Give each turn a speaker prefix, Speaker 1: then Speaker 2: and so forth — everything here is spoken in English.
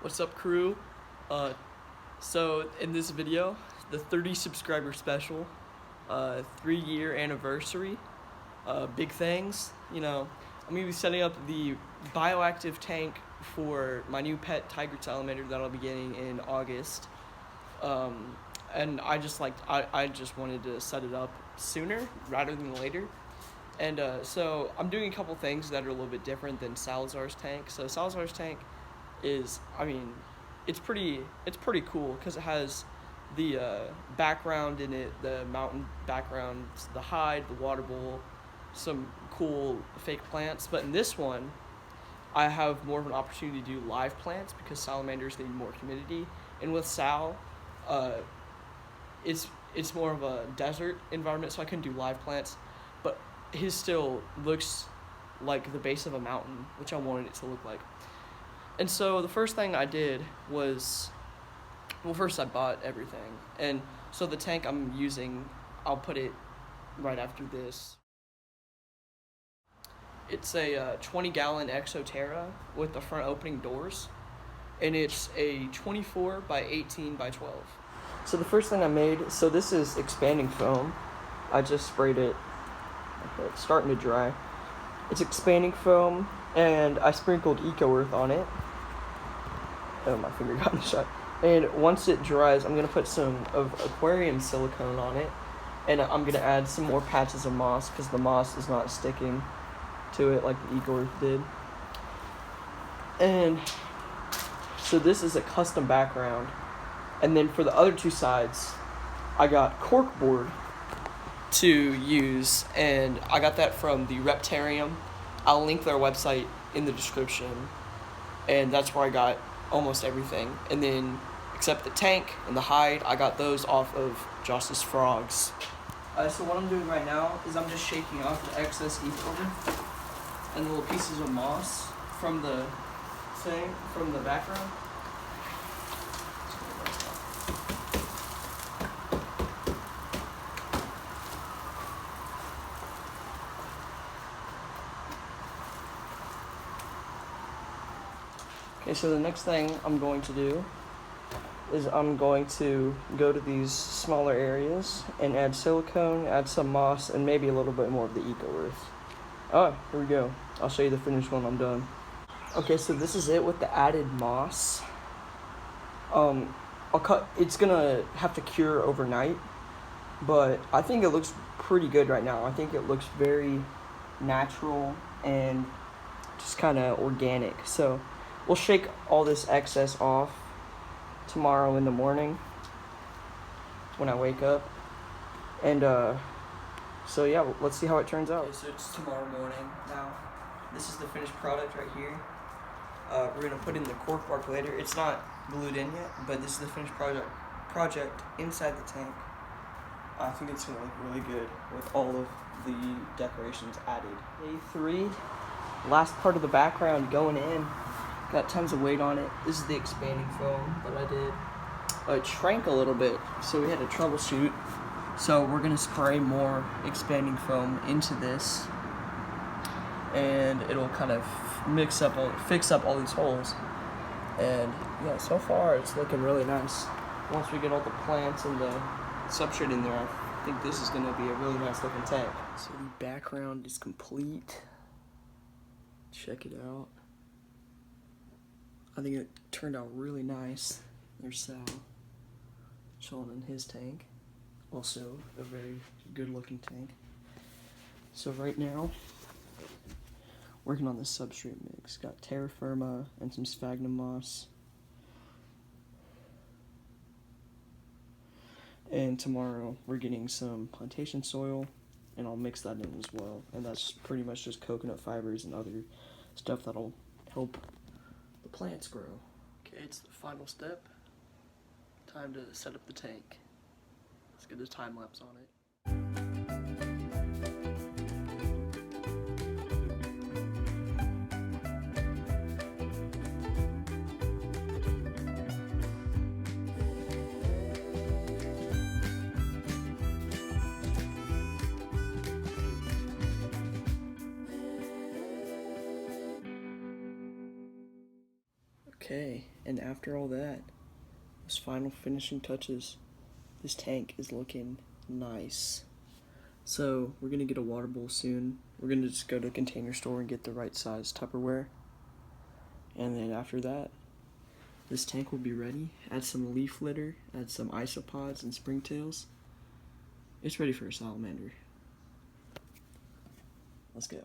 Speaker 1: What's up, crew? So in this video, the 30 subscriber special, 3-year anniversary, big things. I'm gonna be setting up the Bioactive tank for my new pet tiger salamander that I'll be getting in August. And I just wanted to set it up sooner rather than later. And so I'm doing a couple things that are a little bit different than Salazar's tank. So Salazar's tank is, it's pretty cool because it has the background in it, the mountain background, the hide, the water bowl, some cool fake plants. But in this one, I have more of an opportunity to do live plants because salamanders need more humidity. And with Sal, it's more of a desert environment, so I can do live plants. But his still looks like the base of a mountain, which I wanted it to look like. And so the first thing I did was, first I bought everything. And so the tank I'm using, I'll put it right after this. It's a 20-gallon Exoterra with the front opening doors. And it's a 24 by 18 by 12. So the first thing I made, so this is expanding foam. I just sprayed it. Okay, it's starting to dry. It's expanding foam, and I sprinkled Eco-Earth on it. Oh, my finger got in the shot. And once it dries, I'm going to put some of aquarium silicone on it. And I'm going to add some more patches of moss because the moss is not sticking to it like the Eco-Earth did. And so this is a custom background. And then for the other two sides, I got corkboard to use, and I got that from the Reptarium. I'll link their website in the description, and that's where I got almost everything. And then, except the tank and the hide, I got those off of Josh's Frogs. So what I'm doing right now is I'm just shaking off the excess Eco-Earth and little pieces of moss from the background. Okay, so the next thing I'm going to do is I'm going to go to these smaller areas and add silicone, add some moss, and maybe a little bit more of the Eco-Earth. Oh, here we go. I'll show you the finished one when I'm done. Okay, so this is it with the added moss. It's gonna have to cure overnight, but I think it looks pretty good right now. I think it looks very natural and just kind of organic. So we'll shake all this excess off tomorrow in the morning when I wake up. And so yeah, let's see how it turns out. Okay, so it's tomorrow morning now. This is the finished product right here. We're gonna put in the cork bark later. It's not glued in yet, but this is the finished project inside the tank. I think it's gonna look really good with all of the decorations added. Day 3, last part of the background going in. Got tons of weight on it. This is the expanding foam that I did. It shrank a little bit, so we had to troubleshoot. So we're gonna spray more expanding foam into this, and it'll kind of fix up all these holes. And yeah, so far it's looking really nice. Once we get all the plants and the substrate in there, I think this is gonna be a really nice looking tank. So the background is complete. Check it out. I think it turned out really nice. There's Sal chilling in his tank. Also a very good looking tank. So right now, working on this substrate mix. Got terra firma and some sphagnum moss. And tomorrow we're getting some plantation soil, and I'll mix that in as well. And that's pretty much just coconut fibers and other stuff that'll help the plants grow. Okay, it's the final step. Time to set up the tank. Let's get a time lapse on it. Okay, and after all that, those final finishing touches, this tank is looking nice. So we're gonna get a water bowl soon. We're gonna just go to the container store and get the right size Tupperware. And then after that, this tank will be ready. Add some leaf litter, add some isopods and springtails. It's ready for a salamander. Let's go.